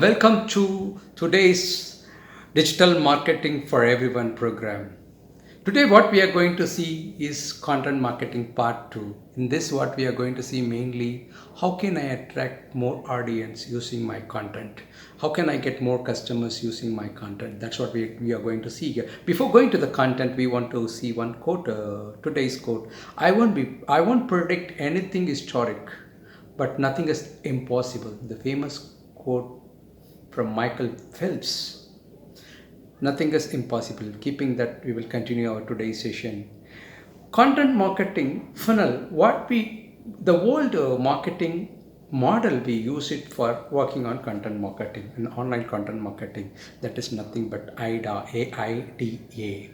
Welcome to today's Digital Marketing for Everyone program. Today, what we are going to see is content marketing part 2. In this, what we are going to see mainly how can I attract more audience using my content? How can I get more customers using my content? That's what we are going to see here. Before going to the content, we want to see one quote, today's quote. I won't predict anything historic, but nothing is impossible. The famous quote from Michael Phelps. Nothing is impossible. Keeping that, we will continue our today's session. Content marketing funnel. The old marketing model, we use it for working on content marketing and online content marketing. That is nothing but AIDA, AIDA.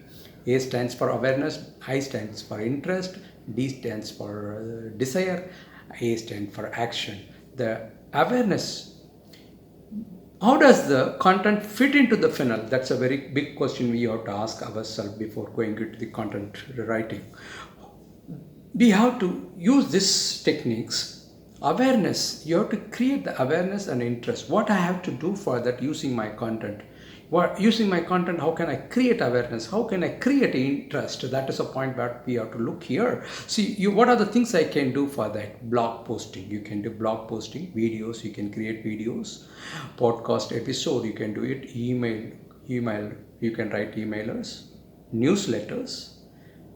A stands for awareness, I stands for interest, D stands for desire, A stands for action. The awareness, how does the content fit into the funnel? That's a very big question we have to ask ourselves before going into the content writing. We have to use these techniques. Awareness, you have to create the awareness and interest. What I have to do for that using my content? Using my content, how can I create awareness? How can I create interest? That is a point that we have to look here. See, what are the things I can do for that? Blog posting. You can do blog posting, videos. You can create videos, podcast episode. You can do it. Email. You can write emailers, newsletters,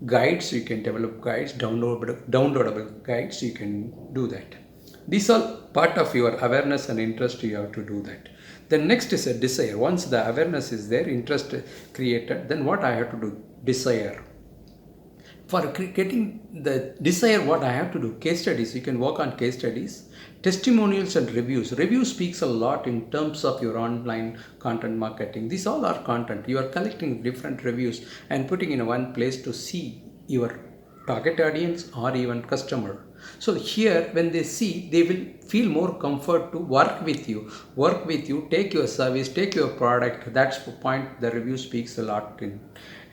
guides. You can develop guides, downloadable guides. You can do that. These are part of your awareness and interest. You have to do that. Then next is a desire. Once the awareness is there, interest created, then what I have to do? Desire. For getting the desire, what I have to do? Case studies. You can work on case studies, testimonials and reviews. Review speaks a lot in terms of your online content marketing. These all are content. You are collecting different reviews and putting in one place to see your target audience or even customer. So here, when they see, they will feel more comfort to work with you, take your service, take your product. That's the point. The review speaks a lot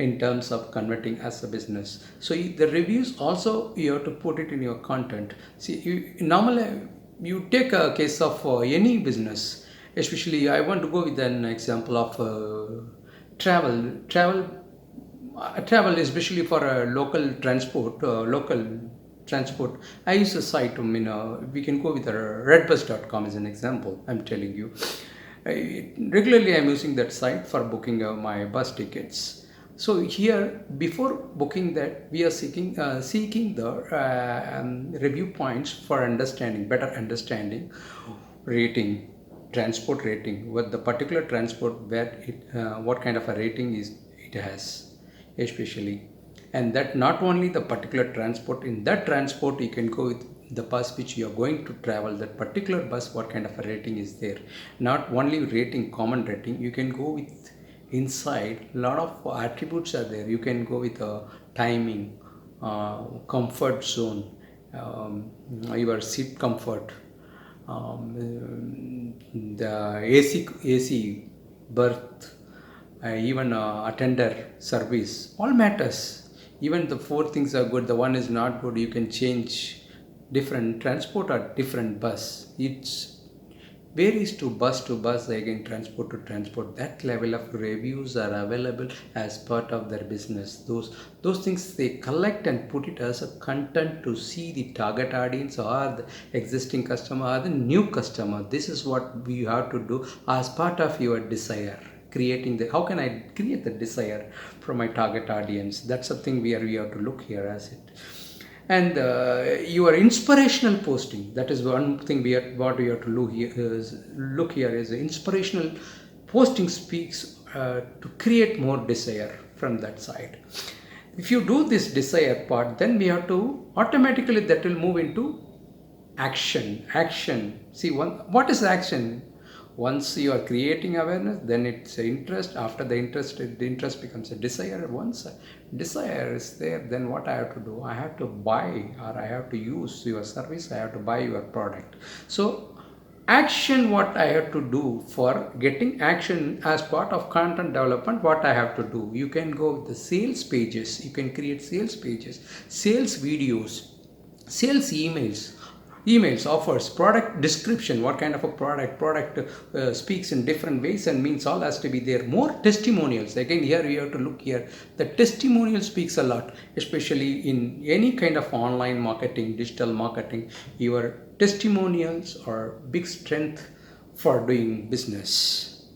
in terms of converting as a business. So the reviews also, you have to put it in your content. See, normally you take a case of any business, especially I want to go with an example of travel, especially for local transport. I use a site. We can go with redbus.com as an example. I'm telling you, regularly I'm using that site for booking my bus tickets. So here, before booking that, we are seeking the review points for better understanding, rating, transport rating, what the particular transport, what kind of a rating it has, especially. And that not only the particular transport, in that transport you can go with the bus which you are going to travel, that particular bus, what kind of a rating is there. Not only rating, common rating, you can go with inside a lot of attributes are there. You can go with a timing, comfort zone, your seat comfort, the AC berth, even attender service, all matters. Even the four things are good, the one is not good, you can change different transport or different bus. It varies to bus, again transport to transport. That level of reviews are available as part of their business. Those things they collect and put it as a content to see the target audience or the existing customer or the new customer. This is what we have to do as part of your desire. How can I create the desire from my target audience? That's something we have to look here as it. And your inspirational posting, that is one thing what we have to look here is inspirational posting speaks to create more desire from that side. If you do this desire part, then we have to automatically that will move into action. See, what is action? Once you are creating awareness, then it's interest. After the interest becomes a desire. Once desire is there, then what I have to do? I have to buy, or I have to use your service. I have to buy your product. So action, what I have to do for getting action as part of content development, what I have to do? You can go with the sales pages. You can create sales pages, sales videos, sales emails. emails, offers, product description, what kind of a product speaks in different ways and means, all has to be there. More testimonials, again here we have to look here, the testimonial speaks a lot, especially in any kind of online marketing, digital marketing. Your testimonials are big strength for doing business.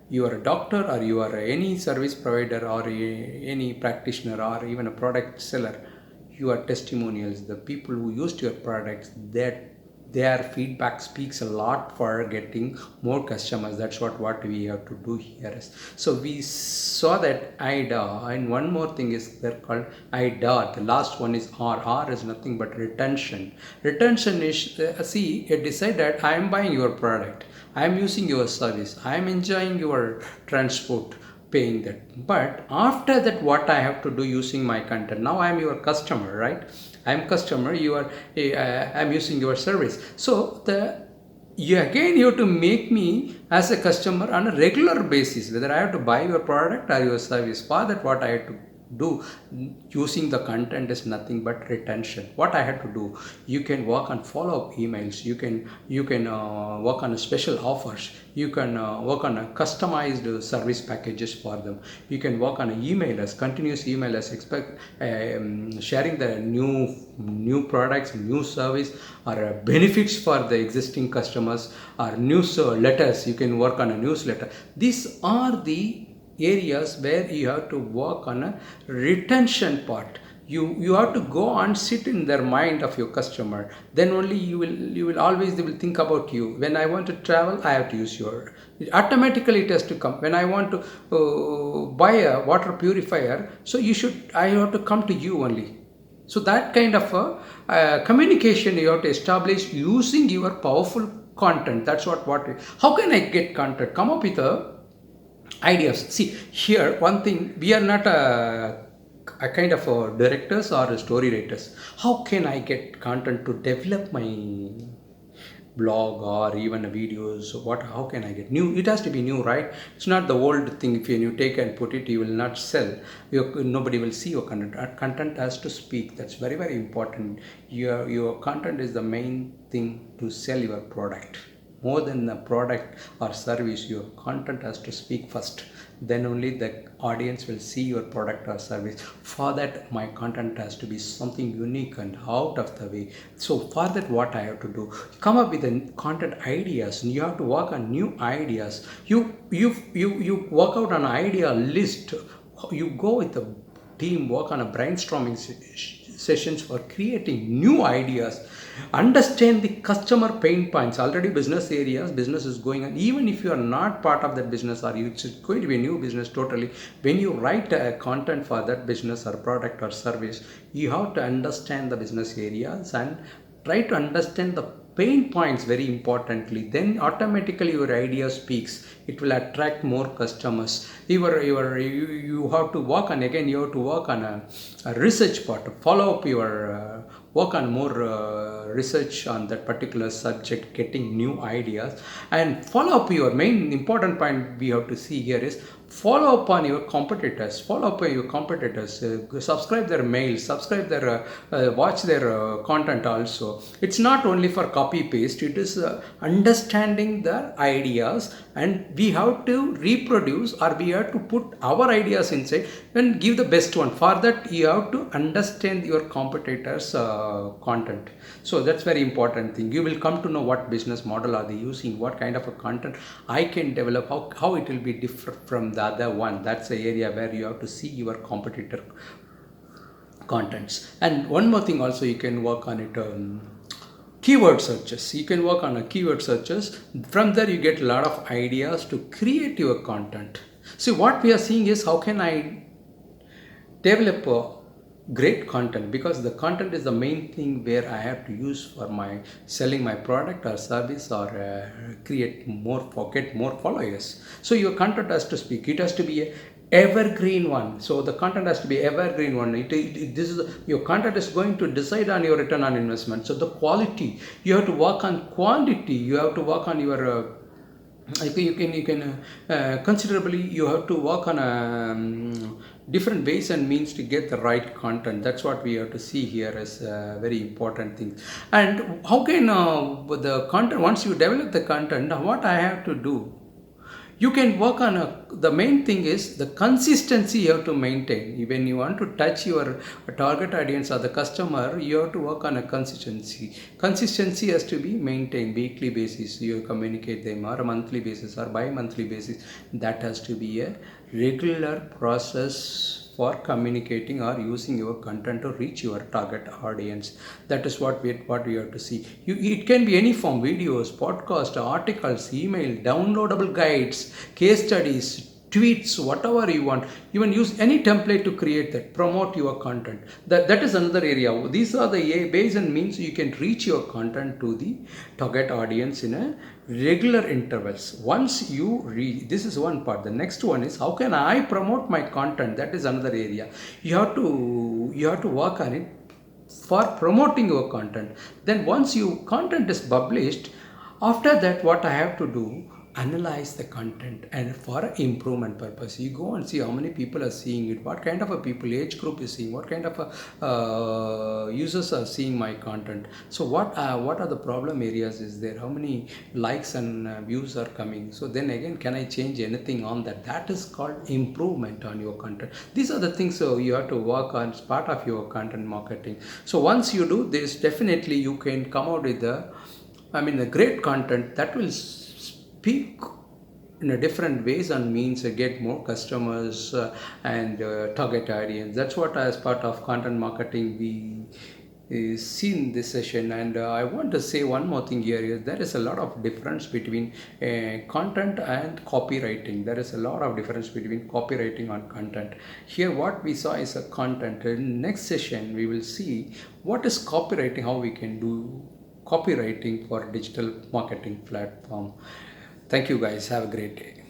You are a doctor, or you are any service provider, or any practitioner, or even a product seller, your testimonials, the people who used your products, that their feedback speaks a lot for getting more customers. That's what we have to do here is. So we saw that IDA, and one more thing is they're called IDA. The last one is R. R is nothing but retention. Retention is, see, you decide that I am buying your product, I am using your service, I am enjoying your transport, paying that. But after that, what I have to do using my content? Now I am your customer, right? I am customer, you are, I am using your service. So you again, you have to make me as a customer on a regular basis, whether I have to buy your product or your service. For that, what I have to do using the content is nothing but retention. What I had to do, you can work on follow-up emails, you can work on special offers, you can work on a customized service packages for them, you can work on an email as continuous email as expect sharing the new products, new service, or benefits for the existing customers, or news letters. You can work on a newsletter. These are the areas where you have to work on a retention part. You have to go and sit in their mind of your customer. Then only you will always, they will think about you. When I want to travel, I have to use your, automatically it has to come. When I want to buy a water purifier, so I have to come to you only. So that kind of a communication you have to establish using your powerful content. That's what how can I get content? Come up with ideas. See here, one thing, we are not a kind of directors or story writers. How can I get content to develop my blog or even videos? How can I get new? It has to be new, right? It's not the old thing. If you take and put it, you will not sell. Nobody will see your content. Our content has to speak. That's very, very important. Your content is the main thing to sell your product. More than the product or service, your content has to speak first. Then only the audience will see your product or service. For that, my content has to be something unique and out of the way. So for that, what I have to do, come up with the content ideas. You have to work on new ideas. You work out an idea list. You go with the team, work on a brainstorming sessions for creating new ideas. Understand the customer pain points. Already business is going on. Even if you are not part of that business, or it's going to be a new business totally, when you write content for that business or product or service, you have to understand the business areas and try to understand the pain points very importantly. Then automatically your idea speaks. It will attract more customers. You have to work on, again you have to work on a research part, follow up your work on more research on that particular subject, getting new ideas, and follow up. Your main important point we have to see here is follow up on your competitors. Subscribe their mails, subscribe their watch their content also. It's not only for copy paste, it is understanding their ideas, and we have to reproduce, or we have to put our ideas inside and give the best one. For that, you have to understand your competitors content. So that's very important thing. You will come to know what business model are they using, what kind of a content I can develop, how it will be different from the other one. That's the area where you have to see your competitor contents. And one more thing also, you can work on it, keyword searches. You can work on a keyword searches. From there you get a lot of ideas to create your content. See, what we are seeing is how can I develop a great content, because the content is the main thing where I have to use for my selling my product or service, or get more followers. So your content has to speak. It has to be a evergreen one. So the content has to be evergreen one. Your content is going to decide on your return on investment. So the quality, you have to work on quantity. You have to work on your considerably you have to work on different ways and means to get the right content. That's what we have to see here as very important thing. And how can with the content, once you develop the content, what I have to do, you can work on the main thing is the consistency you have to maintain. When you want to touch your target audience or the customer, you have to work on a consistency has to be maintained weekly basis. You communicate them, or a monthly basis or bi-monthly basis. That has to be a regular process for communicating or using your content to reach your target audience. That is what we have to see. It can be any form: videos, podcast, articles, email, downloadable guides, case studies, tweets, whatever you want. Even use any template to create that, promote your content. That is another area. These are the ways and means you can reach your content to the target audience in a regular intervals. Once you reach, this is one part. The next one is, how can I promote my content? That is another area. You have to work on it for promoting your content. Then once your content is published, after that what I have to do, analyze the content, and for improvement purpose, you go and see how many people are seeing it, what kind of a people age group is seeing, what kind of users are seeing my content. So what are the problem areas is there, how many likes and views are coming. So then again, can I change anything on that? That is called improvement on your content. These are the things you have to work on as part of your content marketing. So once you do this, definitely you can come out with the great content that will speak in a different ways and means get more customers and target audience. That's what, as part of content marketing, we see in this session. And I want to say one more thing here is, there is a lot of difference between content and copywriting. There is a lot of difference between copywriting and content. Here what we saw is a content. In next session we will see what is copywriting, how we can do copywriting for digital marketing platform. Thank you guys. Have a great day.